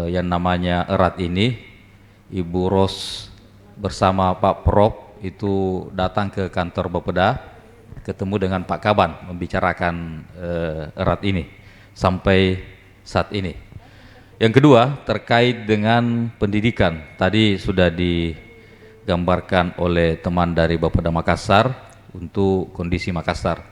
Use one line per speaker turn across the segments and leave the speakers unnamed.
yang namanya erat ini, Ibu Ros bersama Pak Prop itu datang ke kantor Bapeda, ketemu dengan Pak Kaban membicarakan erat ini sampai saat ini. Yang kedua terkait dengan pendidikan, tadi sudah digambarkan oleh teman dari Bapeda Makassar untuk kondisi Makassar.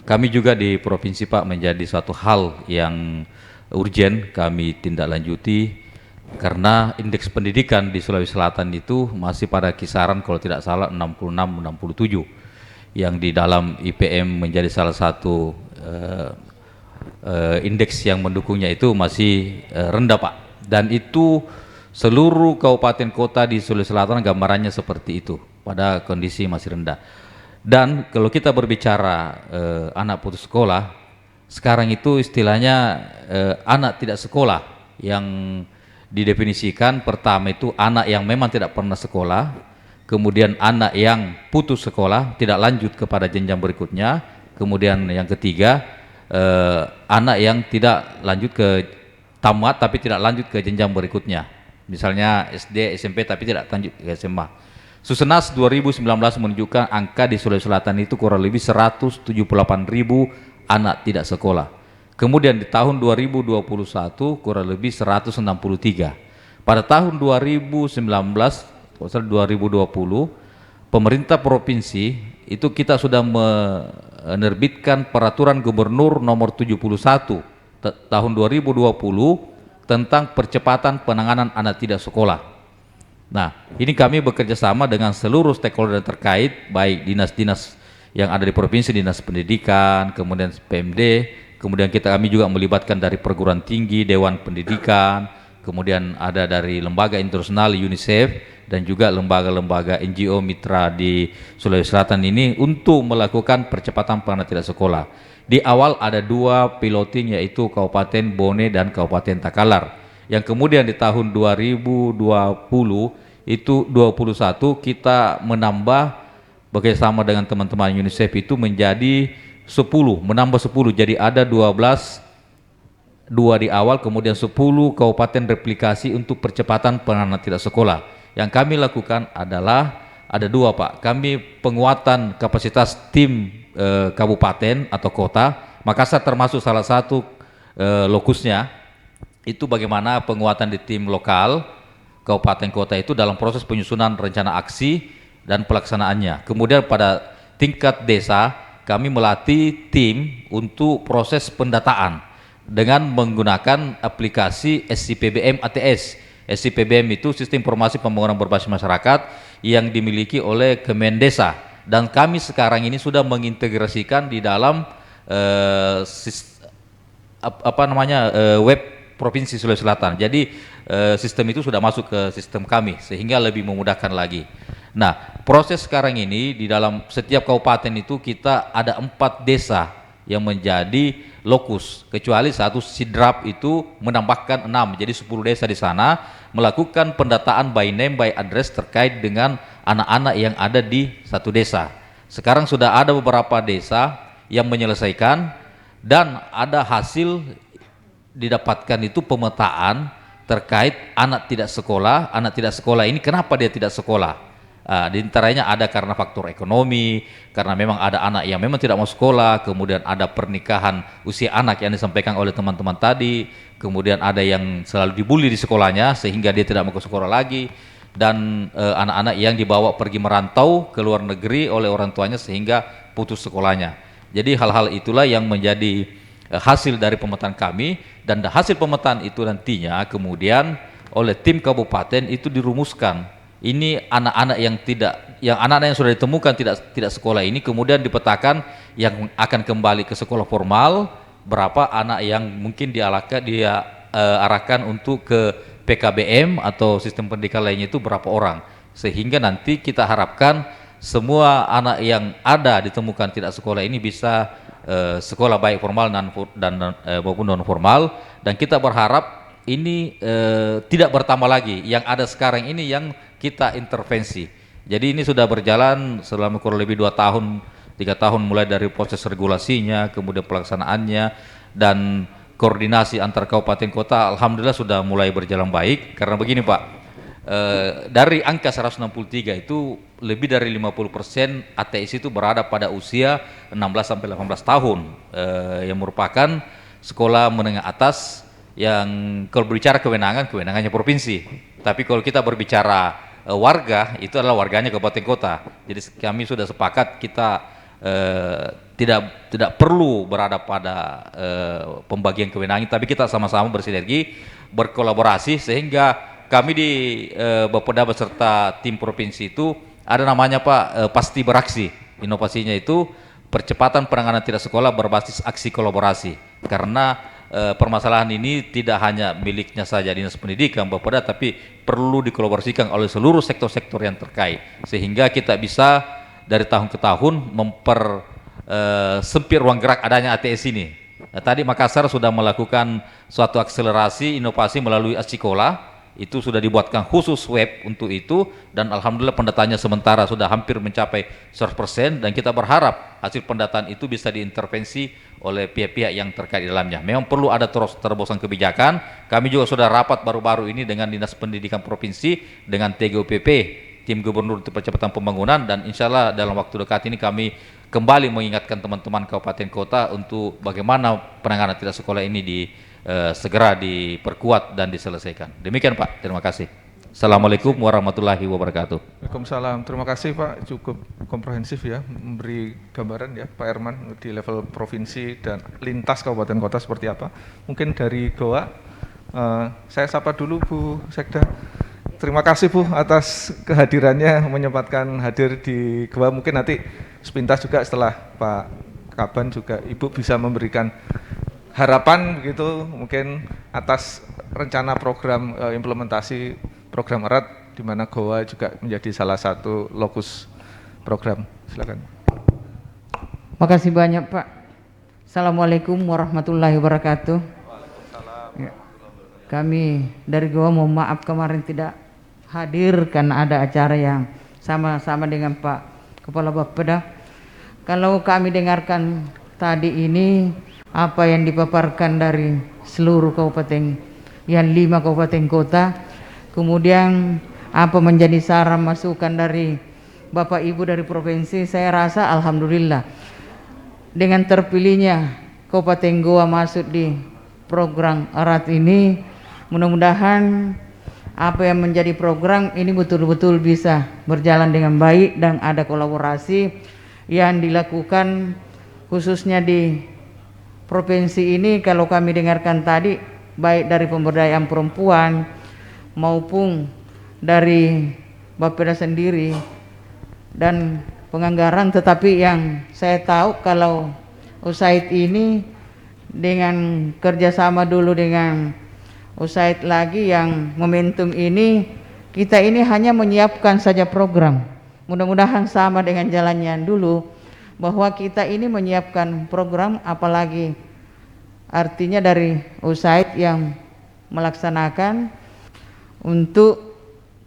Kami juga di Provinsi Pak menjadi suatu hal yang urgen kami tindak lanjuti karena indeks pendidikan di Sulawesi Selatan itu masih pada kisaran kalau tidak salah 66-67 yang di dalam IPM menjadi salah satu indeks yang mendukungnya itu masih rendah Pak, dan itu seluruh kabupaten kota di Sulawesi Selatan gambarannya seperti itu, pada kondisi masih rendah. Dan kalau kita berbicara anak putus sekolah, sekarang itu istilahnya anak tidak sekolah yang didefinisikan pertama itu anak yang memang tidak pernah sekolah, kemudian anak yang putus sekolah tidak lanjut kepada jenjang berikutnya, kemudian yang ketiga anak yang tidak lanjut ke tamat tapi tidak lanjut ke jenjang berikutnya, misalnya SD, SMP tapi tidak lanjut ke SMA. Susenas 2019 menunjukkan angka di Sulawesi Selatan itu kurang lebih 178.000 anak tidak sekolah. Kemudian di tahun 2021 kurang lebih 163. Pada tahun 2019 2020 pemerintah provinsi itu kita sudah menerbitkan peraturan gubernur nomor 71 tahun 2020 tentang percepatan penanganan anak tidak sekolah. Nah, ini kami bekerja sama dengan seluruh stakeholder terkait, baik dinas-dinas yang ada di provinsi, dinas pendidikan, kemudian PMD, kemudian kami juga melibatkan dari perguruan tinggi, Dewan Pendidikan, kemudian ada dari lembaga internasional UNICEF dan juga lembaga-lembaga NGO mitra di Sulawesi Selatan ini untuk melakukan percepatan penanganan tidak sekolah. Di awal ada 2 piloting, yaitu Kabupaten Bone dan Kabupaten Takalar. Yang kemudian di tahun 2020 itu 21 kita menambah bekerjasama dengan teman-teman UNICEF itu menjadi 10, menambah 10, jadi ada 12, 2 di awal, kemudian 10 kabupaten replikasi untuk percepatan penanganan tidak sekolah. Yang kami lakukan adalah ada 2 Pak, kami penguatan kapasitas tim kabupaten atau kota, Makassar termasuk salah satu lokusnya. Itu bagaimana penguatan di tim lokal kabupaten kota itu dalam proses penyusunan rencana aksi dan pelaksanaannya. Kemudian pada tingkat desa kami melatih tim untuk proses pendataan dengan menggunakan aplikasi SIPBM ATS. SIPBM itu Sistem Informasi Pembangunan Berbasis Masyarakat yang dimiliki oleh Kemendesa, dan kami sekarang ini sudah mengintegrasikan di dalam web Provinsi Sulawesi Selatan. Jadi sistem itu sudah masuk ke sistem kami sehingga lebih memudahkan lagi. Nah, proses sekarang ini di dalam setiap kabupaten itu kita ada 4 desa yang menjadi lokus, kecuali satu Sidrap itu menambahkan 6, jadi 10 desa di sana melakukan pendataan by name by address terkait dengan anak-anak yang ada di satu desa. Sekarang sudah ada beberapa desa yang menyelesaikan dan ada hasil didapatkan itu pemetaan terkait anak tidak sekolah. Anak tidak sekolah ini kenapa dia tidak sekolah? Di antaranya ada karena faktor ekonomi, karena memang ada anak yang memang tidak mau sekolah, kemudian ada pernikahan usia anak yang disampaikan oleh teman-teman tadi, kemudian ada yang selalu dibully di sekolahnya sehingga dia tidak mau ke sekolah lagi, dan anak-anak yang dibawa pergi merantau ke luar negeri oleh orang tuanya sehingga putus sekolahnya. Jadi hal-hal itulah yang menjadi hasil dari pemetaan kami, dan hasil pemetaan itu nantinya kemudian oleh tim kabupaten itu dirumuskan. Ini anak-anak yang anak-anak yang sudah ditemukan tidak sekolah ini kemudian dipetakan yang akan kembali ke sekolah formal, berapa anak yang mungkin dia arahkan untuk ke PKBM atau sistem pendidikan lainnya itu berapa orang, sehingga nanti kita harapkan semua anak yang ada ditemukan tidak sekolah ini bisa sekolah baik formal maupun non formal, dan kita berharap ini tidak bertambah lagi. Yang ada sekarang ini yang kita intervensi. Jadi ini sudah berjalan selama kurang lebih 2 tahun 3 tahun mulai dari proses regulasinya, kemudian pelaksanaannya, dan koordinasi antar kabupaten kota alhamdulillah sudah mulai berjalan baik. Karena begini Pak, dari angka 163 itu lebih dari 50% ATS itu berada pada usia 16 sampai 18 tahun, yang merupakan sekolah menengah atas yang kalau berbicara kewenangannya provinsi. Tapi kalau kita berbicara warga, itu adalah warganya kabupaten kota. Jadi kami sudah sepakat kita tidak perlu berada pada pembagian kewenangan, tapi kita sama-sama bersinergi, berkolaborasi, sehingga kami di Bapeda beserta tim provinsi itu ada namanya Pak pasti beraksi. Inovasinya itu percepatan penanganan tidak sekolah berbasis aksi kolaborasi. Karena permasalahan ini tidak hanya miliknya saja Dinas Pendidikan Bapeda, tapi perlu dikolaborasikan oleh seluruh sektor-sektor yang terkait. Sehingga kita bisa dari tahun ke tahun sempit ruang gerak adanya ATS ini. Nah, tadi Makassar sudah melakukan suatu akselerasi inovasi melalui Asikola. Itu sudah dibuatkan khusus web untuk itu, dan alhamdulillah pendataannya sementara sudah hampir mencapai 100%, dan kita berharap hasil pendataan itu bisa diintervensi oleh pihak-pihak yang terkait di dalamnya. Memang perlu ada terus terobosan kebijakan. Kami juga sudah rapat baru-baru ini dengan Dinas Pendidikan Provinsi, dengan TGOPP, Tim Gubernur untuk Percepatan Pembangunan, dan insya Allah dalam waktu dekat ini kami kembali mengingatkan teman-teman kabupaten kota untuk bagaimana penanganan tidak sekolah ini segera diperkuat dan diselesaikan. Demikian Pak, terima kasih. Assalamualaikum warahmatullahi wabarakatuh.
Waalaikumsalam. Terima kasih Pak, cukup komprehensif ya, memberi gambaran ya Pak Herman di level provinsi dan lintas kabupaten kota seperti apa. Mungkin dari Goa, saya sapa dulu Bu Sekda. Terima kasih Bu atas kehadirannya, menyempatkan hadir di Goa. Mungkin nanti sepintas juga setelah Pak Kaban juga Ibu bisa memberikan harapan begitu mungkin atas rencana program implementasi program erat di mana Goa juga menjadi salah satu lokus program. Silakan.
Makasih banyak Pak. Assalamualaikum warahmatullahi wabarakatuh. Ya, kami dari Goa mohon maaf kemarin tidak hadir karena ada acara yang sama-sama dengan Pak Kepala Bapeda. Kalau kami dengarkan tadi ini apa yang dipaparkan dari seluruh kabupaten yang 5 kabupaten kota, kemudian apa menjadi saran masukan dari Bapak Ibu dari provinsi, saya rasa alhamdulillah dengan terpilihnya Kabupaten Goa masuk di program erat ini, mudah-mudahan apa yang menjadi program ini betul-betul bisa berjalan dengan baik dan ada kolaborasi yang dilakukan khususnya di provinsi ini. Kalau kami dengarkan tadi baik dari pemberdayaan perempuan maupun dari Bapeda sendiri dan penganggaran, tetapi yang saya tahu kalau USAID ini dengan kerjasama dulu dengan USAID lagi yang momentum ini, kita ini hanya menyiapkan saja program, mudah-mudahan sama dengan jalannya dulu, bahwa kita ini menyiapkan program, apalagi artinya dari USAID yang melaksanakan untuk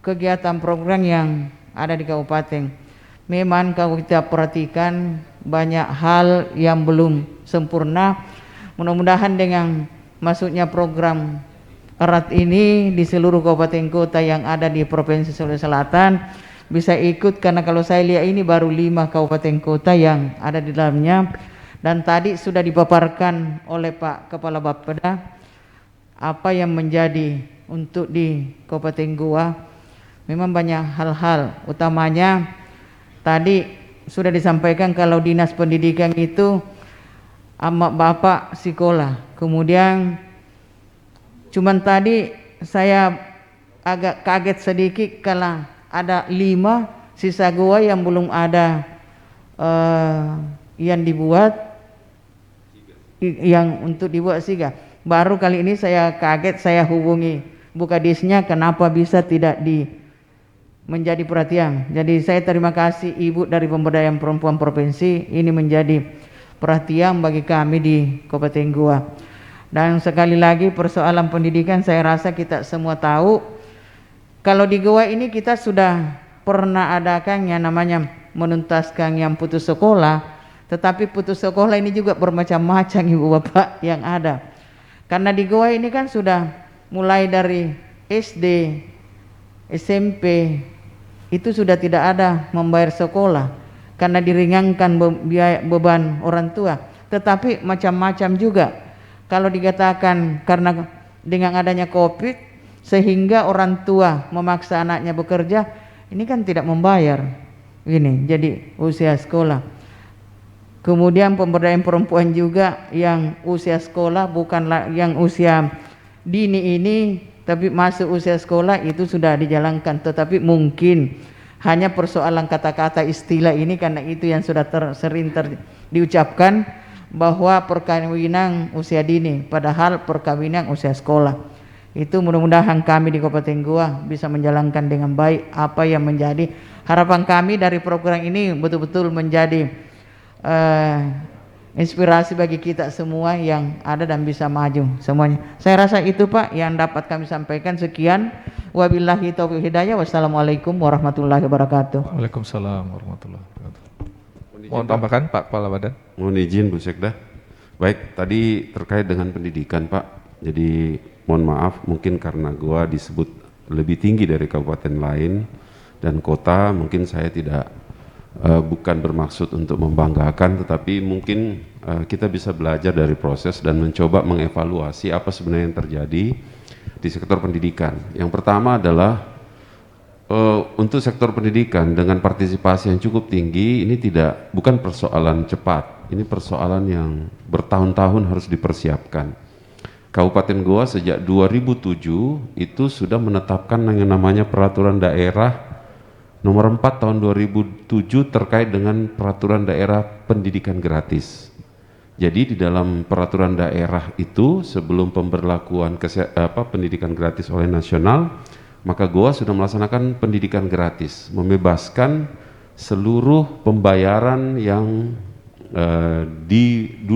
kegiatan program yang ada di kabupaten. Memang kalau kita perhatikan banyak hal yang belum sempurna, mudah-mudahan dengan masuknya program erat ini di seluruh kabupaten kota yang ada di Provinsi Sulawesi Selatan bisa ikut, karena kalau saya lihat ini baru 5 kabupaten kota yang ada di dalamnya, dan tadi sudah dipaparkan oleh Pak Kepala Bapeda apa yang menjadi untuk di Kabupaten Goa. Memang banyak hal-hal, utamanya tadi sudah disampaikan kalau Dinas Pendidikan itu amak bapak sekolah, kemudian cuman tadi saya agak kaget sedikit kalau ada 5 sisa Goa yang belum ada yang dibuat, yang untuk dibuat siga. Baru kali ini saya kaget, saya hubungi Bukadisnya kenapa bisa tidak menjadi perhatian. Jadi saya terima kasih Ibu dari Pemberdayaan Perempuan Provinsi, ini menjadi perhatian bagi kami di Kabupaten Goa. Dan sekali lagi persoalan pendidikan saya rasa kita semua tahu. Kalau di Goa ini kita sudah pernah adakan yang namanya menuntaskan yang putus sekolah, tetapi putus sekolah ini juga bermacam-macam Ibu Bapak yang ada. Karena di Goa ini kan sudah mulai dari SD, SMP itu sudah tidak ada membayar sekolah karena diringankan biaya beban orang tua. Tetapi macam-macam juga kalau dikatakan karena dengan adanya COVID sehingga orang tua memaksa anaknya bekerja, ini kan tidak membayar ini jadi usia sekolah. Kemudian pemberdayaan perempuan juga yang usia sekolah, bukanlah yang usia dini ini, tapi masuk usia sekolah itu sudah dijalankan. Tetapi mungkin hanya persoalan kata-kata istilah ini, karena itu yang sudah sering diucapkan bahwa perkawinan usia dini, padahal perkawinan usia sekolah. Itu mudah-mudahan kami di Kabupaten Goa bisa menjalankan dengan baik apa yang menjadi harapan kami dari program ini, betul-betul menjadi inspirasi bagi kita semua yang ada dan bisa maju semuanya. Saya rasa itu Pak yang dapat kami sampaikan. Sekian, wabillahi taufiq hidayah, wassalamualaikum warahmatullahi wabarakatuh.
Waalaikumsalam warahmatullahi wabarakatuh. Mohon tambahkan Pak Kepala Badan.
Mohon izin Bu Sekda. Baik, tadi terkait dengan pendidikan Pak. Jadi mohon maaf mungkin karena gua disebut lebih tinggi dari kabupaten lain dan kota, mungkin saya tidak bukan bermaksud untuk membanggakan, tetapi mungkin kita bisa belajar dari proses dan mencoba mengevaluasi apa sebenarnya yang terjadi di sektor pendidikan. Yang pertama adalah untuk sektor pendidikan dengan partisipasi yang cukup tinggi, ini bukan persoalan cepat, ini persoalan yang bertahun-tahun harus dipersiapkan. Kabupaten Goa sejak 2007 itu sudah menetapkan yang namanya peraturan daerah nomor 4 tahun 2007 terkait dengan peraturan daerah pendidikan gratis. Jadi di dalam peraturan daerah itu sebelum pemberlakuan pendidikan gratis oleh nasional, maka Goa sudah melaksanakan pendidikan gratis, membebaskan seluruh pembayaran yang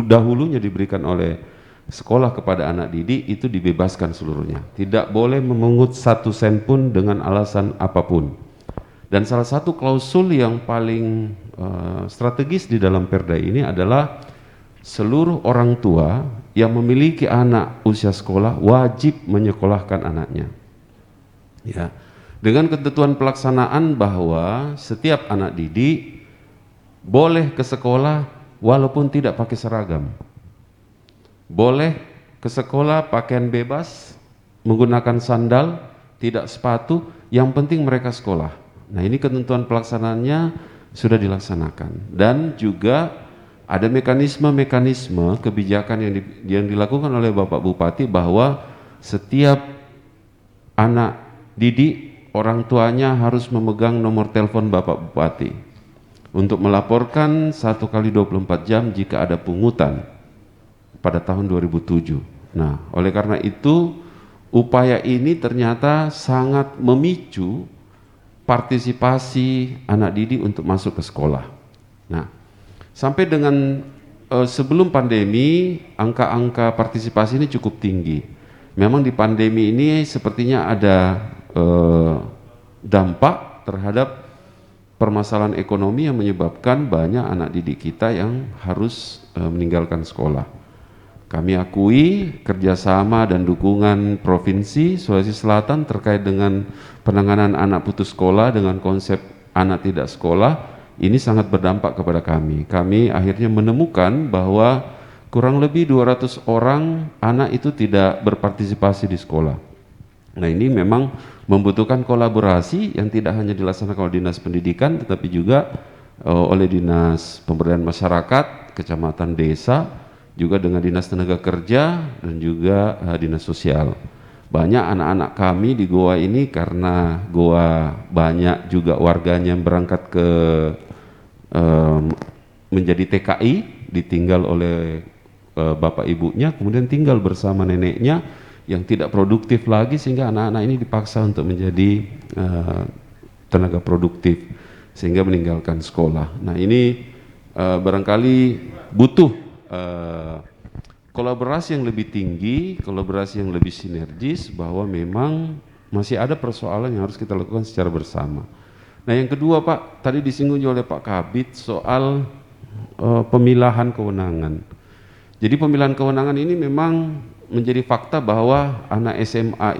dahulunya diberikan oleh sekolah kepada anak didik, itu dibebaskan seluruhnya. Tidak boleh memungut 1 sen pun dengan alasan apapun. Dan salah satu klausul yang paling strategis di dalam perda ini adalah seluruh orang tua yang memiliki anak usia sekolah wajib menyekolahkan anaknya. Ya, dengan ketentuan pelaksanaan bahwa setiap anak didik boleh ke sekolah walaupun tidak pakai seragam. Boleh ke sekolah pakaian bebas, menggunakan sandal, tidak sepatu, yang penting mereka sekolah. Nah, ini ketentuan pelaksanaannya sudah dilaksanakan, dan juga ada mekanisme-mekanisme kebijakan yang dilakukan oleh Bapak Bupati bahwa setiap anak didik orang tuanya harus memegang nomor telepon Bapak Bupati untuk melaporkan 1 kali 24 jam jika ada pungutan pada tahun 2007. Nah, oleh karena itu upaya ini ternyata sangat memicu partisipasi anak didik untuk masuk ke sekolah. Nah, sampai dengan sebelum pandemi, angka-angka partisipasi ini cukup tinggi. Memang di pandemi ini sepertinya ada dampak terhadap permasalahan ekonomi yang menyebabkan banyak anak didik kita yang harus meninggalkan sekolah. Kami akui kerjasama dan dukungan Provinsi Sulawesi Selatan terkait dengan penanganan anak putus sekolah dengan konsep anak tidak sekolah, ini sangat berdampak kepada kami. Kami akhirnya menemukan bahwa kurang lebih 200 orang anak itu tidak berpartisipasi di sekolah. Nah, ini memang membutuhkan kolaborasi yang tidak hanya dilaksanakan oleh Dinas Pendidikan, tetapi juga oleh Dinas Pemberdayaan Masyarakat, Kecamatan, Desa, juga dengan Dinas Tenaga Kerja dan juga Dinas Sosial. Banyak anak-anak kami di Goa ini, karena Goa banyak juga warganya yang berangkat ke menjadi TKI, ditinggal oleh bapak ibunya, kemudian tinggal bersama neneknya yang tidak produktif lagi, sehingga anak-anak ini dipaksa untuk menjadi tenaga produktif sehingga meninggalkan sekolah. Nah, ini barangkali butuh kolaborasi yang lebih tinggi, kolaborasi yang lebih sinergis, bahwa memang masih ada persoalan yang harus kita lakukan secara bersama. Nah, yang kedua Pak, tadi disinggung oleh Pak Kabid soal pemilahan kewenangan. Jadi pemilahan kewenangan ini memang menjadi fakta bahwa anak SMA